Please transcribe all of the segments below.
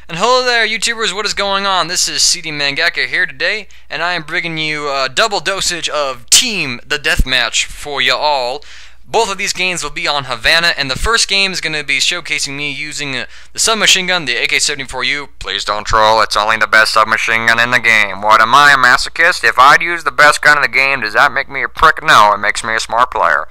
And hello there, YouTubers, what is going on? This is CD Mangaka here today, and I am bringing you a double dosage of Team the Deathmatch for ya all. Both of these games will be on Havana, and the first game is going to be showcasing me using the submachine gun, the AK-74U. Please don't troll, it's only the best submachine gun in the game. What, am I a masochist? If I'd use the best gun in the game, does that make me a prick? No, it makes me a smart player.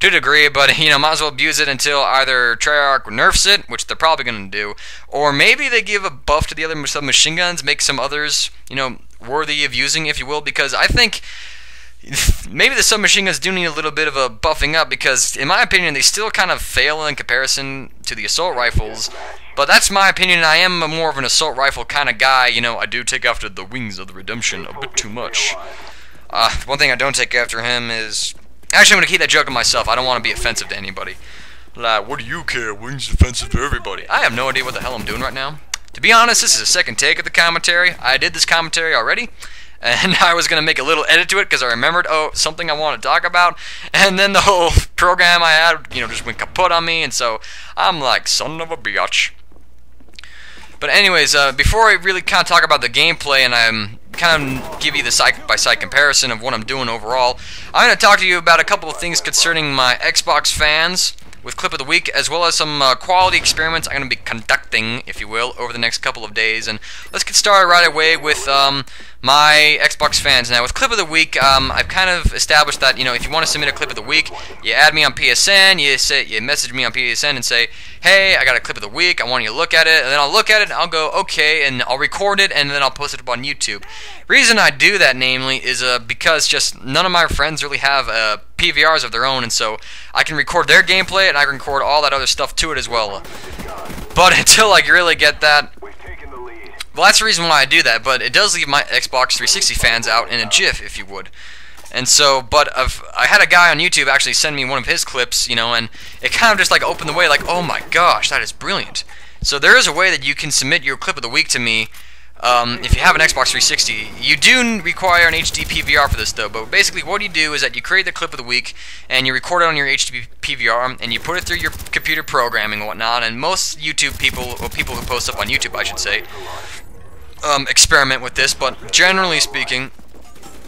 To a degree, but might as well abuse it until either Treyarch nerfs it, which they're probably going to do, or maybe they give a buff to the other submachine guns, make some others, worthy of using, if you will, because I think maybe the submachine guns do need a little bit of a buffing up, because in my opinion they still kind of fail in comparison to the assault rifles. But that's my opinion. I am more of an assault rifle kind of guy. I do take after the Wings of the Redemption a bit too much. One thing I don't take after him is... Actually, I'm going to keep that joke to myself. I don't want to be offensive to anybody. Like, what do you care? Wings offensive to everybody. I have no idea what the hell I'm doing right now. To be honest, this is a second take of the commentary. I did this commentary already, and I was going to make a little edit to it because I remembered, something I want to talk about, and then the whole program I had, just went kaput on me, and so I'm like, son of a bitch. But anyways, before I really kind of talk about the gameplay and I'm kind of give you the side-by-side comparison of what I'm doing overall, I'm going to talk to you about a couple of things concerning my Xbox fans with Clip of the Week, as well as some quality experiments I'm going to be conducting, if you will, over the next couple of days. And let's get started right away with my Xbox fans. Now, with Clip of the Week, I've kind of established that, if you want to submit a Clip of the Week, you add me on PSN, you message me on PSN and say, hey, I got a Clip of the Week, I want you to look at it, and then I'll look at it, and I'll go, okay, and I'll record it, and then I'll post it up on YouTube. Reason I do that, namely, is because just none of my friends really have PVRs of their own, and so I can record their gameplay, and I can record all that other stuff to it as well. But until I really get that, well, that's the reason why I do that, but it does leave my Xbox 360 fans out in a jiff, if you would. And so, but I had a guy on YouTube actually send me one of his clips, and it kind of just like opened the way, like, oh my gosh, that is brilliant. So there is a way that you can submit your Clip of the Week to me. If you have an Xbox 360, you do require an HD PVR for this though, but basically what you do is that you create the Clip of the Week, and you record it on your HD PVR, and you put it through your computer programming and whatnot, and most YouTube people, or people who post up on YouTube I should say, experiment with this, but generally speaking,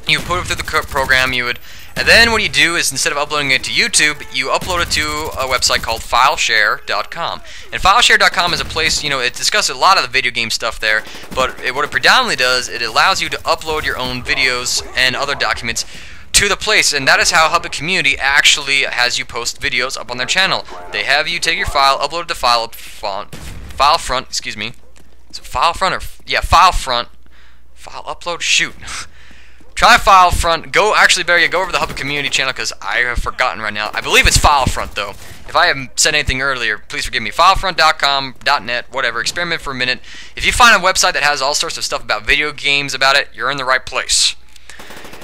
you put it through the program, and then what you do is instead of uploading it to YouTube, you upload it to a website called Fileshare.com. And Fileshare.com is a place, it discusses a lot of the video game stuff there, but what it predominantly does, it allows you to upload your own videos and other documents to the place, and that is how Hubbit Community actually has you post videos up on their channel. They have you take your file, upload it to FileFront, excuse me. Is it FileFront or, yeah, FileFront. File upload, shoot. Try FileFront. Go over to the Hubbit Community channel because I have forgotten right now. I believe it's FileFront though. If I haven't said anything earlier, please forgive me. Filefront.com, .net, whatever. Experiment for a minute. If you find a website that has all sorts of stuff about video games about it, you're in the right place.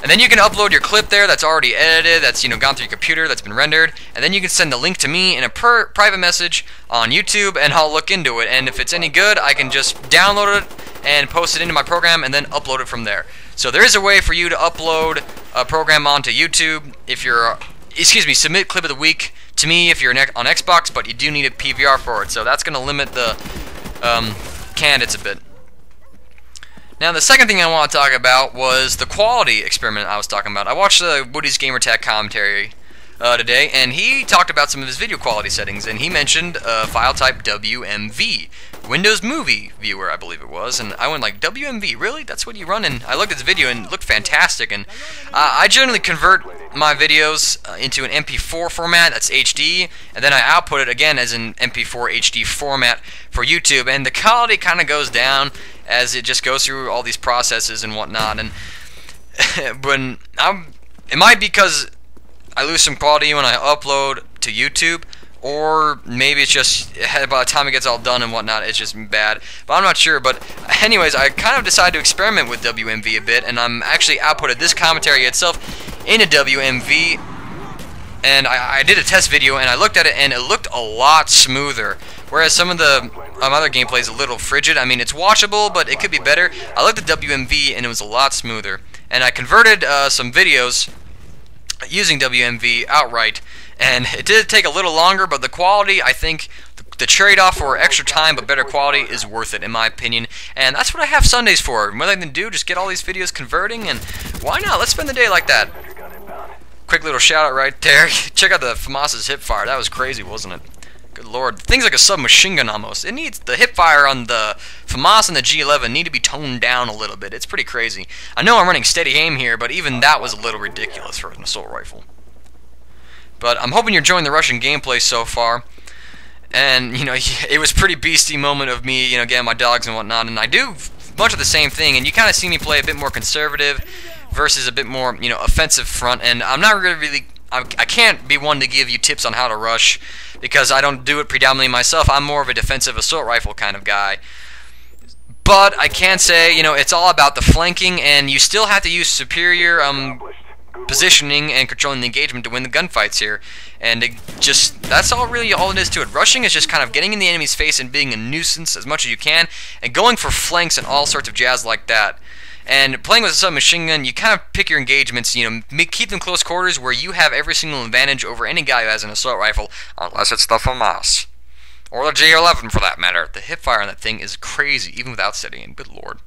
And then you can upload your clip there that's already edited, that's gone through your computer, that's been rendered, and then you can send the link to me in a private message on YouTube, and I'll look into it. And if it's any good, I can just download it and post it into my program, and then upload it from there. So there is a way for you to upload a program onto YouTube if you're, submit Clip of the Week to me if you're on Xbox, but you do need a PVR for it. So that's going to limit the candidates a bit. Now, the second thing I want to talk about was the quality experiment I was talking about. I watched Woody's Gamertag commentary today, and he talked about some of his video quality settings, and he mentioned file type WMV, Windows Movie Viewer, I believe it was, and I went like, WMV, really? That's what you run? And I looked at this video and it looked fantastic, and I generally convert my videos into an MP4 format, that's HD, and then I output it again as an MP4 HD format for YouTube, and the quality kind of goes down as it just goes through all these processes and whatnot, and it might be because I lose some quality when I upload to YouTube, or maybe it's just by the time it gets all done and whatnot, it's just bad. But I'm not sure. But anyways, I kind of decided to experiment with WMV a bit, and I'm actually outputted this commentary itself into WMV, and I did a test video, and I looked at it, and it looked a lot smoother. Whereas some of the other gameplay is a little frigid. I mean, it's watchable, but it could be better. I looked at WMV, and it was a lot smoother. And I converted some videos using WMV outright, and it did take a little longer, but the quality, I think, the the trade-off for extra time but better quality is worth it, in my opinion. And that's what I have Sundays for. What I can do, just get all these videos converting, and why not? Let's spend the day like that. Quick little shout out right there. Check out the FAMAS's hip fire. That was crazy, wasn't it? Good lord. Things like a submachine gun almost. It needs the hip fire on the FAMAS and the G11 need to be toned down a little bit. It's pretty crazy. I know I'm running steady aim here, but even that was a little ridiculous for an assault rifle. But I'm hoping you're enjoying the Russian gameplay so far. And, you know, it was a pretty beastie moment of me, you know, getting my dogs and whatnot. And I do much of the same thing, and you kind of see me play a bit more conservative versus a bit more, you know, offensive front. And I'm not really, I can't be one to give you tips on how to rush because I don't do it predominantly myself. I'm more of a defensive assault rifle kind of guy. But I can say, you know, it's all about the flanking, and you still have to use superior positioning and controlling the engagement to win the gunfights here. And that's all it is to it. Rushing is just kind of getting in the enemy's face and being a nuisance as much as you can, and going for flanks and all sorts of jazz like that. And playing with a submachine gun, you kind of pick your engagements, you know, keep them close quarters where you have every single advantage over any guy who has an assault rifle, unless it's the FAMAS. Or the G11 for that matter. The hip fire on that thing is crazy, even without steady aim. Good lord.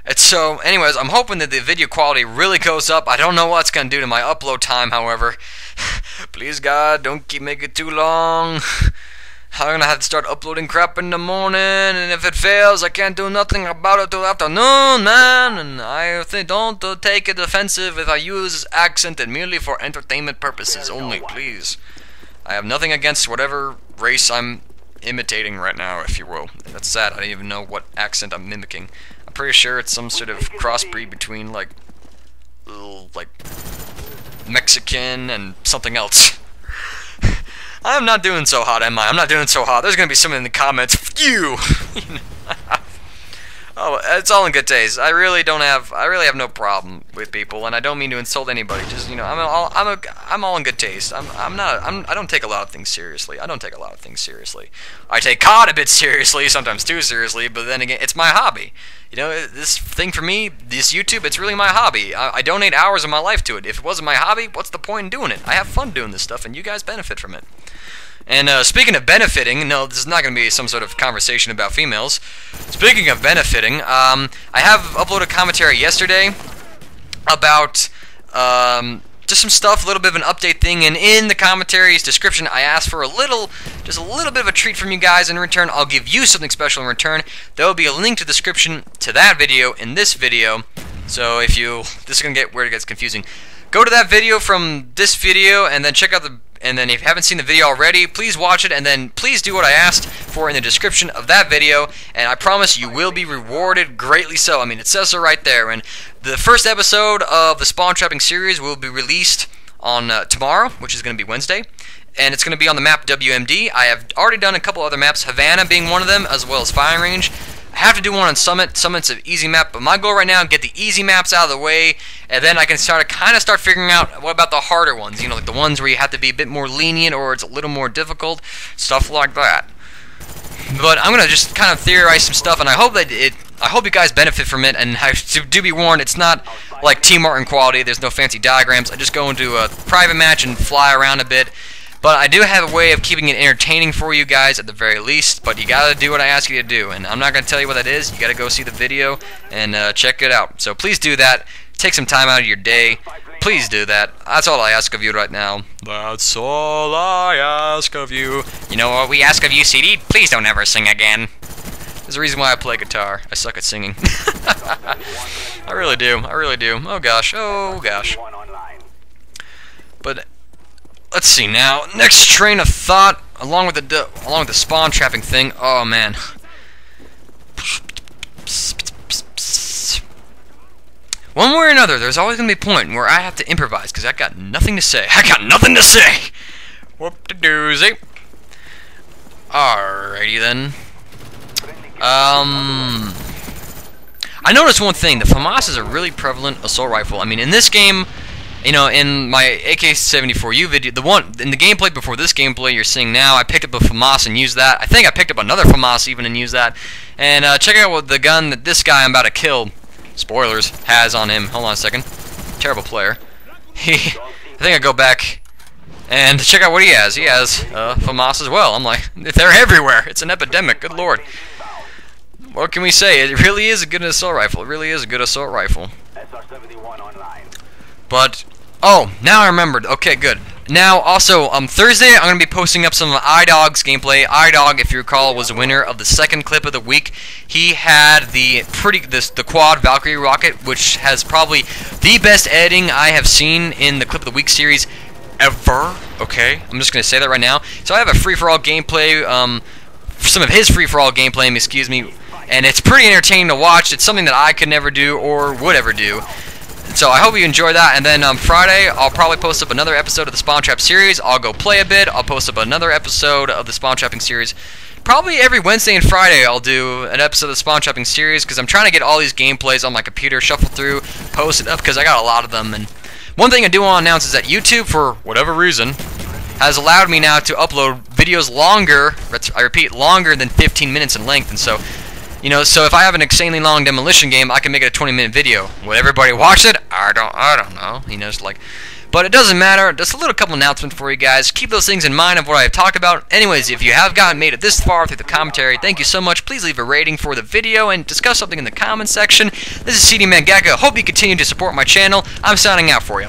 And so, anyways, I'm hoping that the video quality really goes up. I don't know what it's going to do to my upload time, however. Please, God, don't keep making it too long. I'm going to have to start uploading crap in the morning, and if it fails, I can't do nothing about it till afternoon, man. And I think don't take it offensive if I use accent and merely for entertainment purposes only, please. I have nothing against whatever race I'm imitating right now, if you will. That's sad. I don't even know what accent I'm mimicking. I'm pretty sure it's some sort of crossbreed between, like Mexican and something else. I'm not doing so hot, am I? I'm not doing so hot. There's gonna be someone in the comments. Phew! Oh, it's all in good taste. I really have no problem with people, and I don't mean to insult anybody. Just, you know, I'm all in good taste. I don't take a lot of things seriously. I take COD a bit seriously, sometimes too seriously, but then again, it's my hobby. You know, this thing for me, this YouTube, it's really my hobby. I donate hours of my life to it. If it wasn't my hobby, what's the point in doing it? I have fun doing this stuff, and you guys benefit from it. And speaking of benefiting, no, this is not going to be some sort of conversation about females. Speaking of benefiting, I have uploaded commentary yesterday about just some stuff, a little bit of an update thing, and in the commentary's description, I asked for just a little bit of a treat from you guys. In return, I'll give you something special in return. There will be a link to the description to that video in this video. So if this is going to get where it gets confusing. Go to that video from this video, and then check out and then if you haven't seen the video already, please watch it, and then please do what I asked for in the description of that video, and I promise you will be rewarded greatly so. I mean, it says so right there. And the first episode of the Spawn Trapping series will be released on tomorrow, which is going to be Wednesday, and it's going to be on the map WMD. I have already done a couple other maps, Havana being one of them, as well as Firing Range. I have to do one on Summit. Summit's an easy map, but my goal right now is get the easy maps out of the way, and then I can start figuring out what about the harder ones, you know, like the ones where you have to be a bit more lenient or it's a little more difficult, stuff like that. But I'm gonna just kind of theorize some stuff, and I hope you guys benefit from it. And do be warned, it's not like Team Martin quality. There's no fancy diagrams. I just go into a private match and fly around a bit. But I do have a way of keeping it entertaining for you guys at the very least. But you gotta do what I ask you to do, and I'm not gonna tell you what that is. You gotta go see the video and check it out. So please do that. Take some time out of your day. Please do that. That's all I ask of you right now. That's all I ask of you. You know what we ask of you, CD? Please don't ever sing again. There's a reason why I play guitar. I suck at singing. I really do. Oh gosh. But let's see now. Next train of thought, along with the spawn trapping thing. Oh man. One way or another, there's always gonna be a point where I have to improvise because I got nothing to say. Whoop-de-doozy. Alrighty then. I noticed one thing. The FAMAS is a really prevalent assault rifle. I mean, in this game, you know, in my AK-74U video, in the gameplay before this gameplay you're seeing now, I picked up a FAMAS and used that. I think I picked up another FAMAS even and used that. And check out what the gun that this guy I'm about to kill, spoilers, has on him. Hold on a second. Terrible player. I think I go back And check out what he has. He has FAMAS as well. I'm like, they're everywhere. It's an epidemic. Good lord. What can we say? It really is a good assault rifle. It really is a good assault rifle. But, oh, now I remembered. Okay, good. Now, also, Thursday, I'm going to be posting up some of iDog's gameplay. iDog, if you recall, was the winner of the second clip of the week. He had the quad Valkyrie rocket, which has probably the best editing I have seen in the clip of the week series ever. Okay, I'm just going to say that right now. So I have a free-for-all gameplay, some of his free-for-all gameplay, excuse me, and it's pretty entertaining to watch. It's something that I could never do or would ever do. So I hope you enjoy that, and then Friday I'll probably post up another episode of the Spawn Trap series. I'll go play a bit. I'll post up another episode of the Spawn Trapping series. Probably every Wednesday and Friday I'll do an episode of the Spawn Trapping series because I'm trying to get all these gameplays on my computer, shuffle through, post it up because I got a lot of them. And one thing I do want to announce is that YouTube, for whatever reason, has allowed me now to upload videos longer, I repeat, longer than 15 minutes in length, and so, you know, so if I have an insanely long demolition game, I can make it a 20-minute video. Will everybody watch it? I don't know. You know, it's like, but it doesn't matter. Just a little couple announcements for you guys. Keep those things in mind of what I've talked about. Anyways, if you have made it this far through the commentary, thank you so much. Please leave a rating for the video and discuss something in the comments section. This is CD Mangaka. Hope you continue to support my channel. I'm signing out for you.